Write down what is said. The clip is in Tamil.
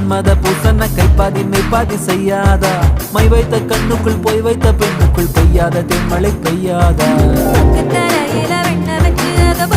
மன்மத பூசன கைப்பாதி மெய்ப்பாதி செய்யாதா மை வைத்த கண்ணுக்குள் போய் வைத்த பெண்ணுக்குள் பெய்யாத தென்மழை பெய்யாதா தரையில வெண்ண வச்சு அத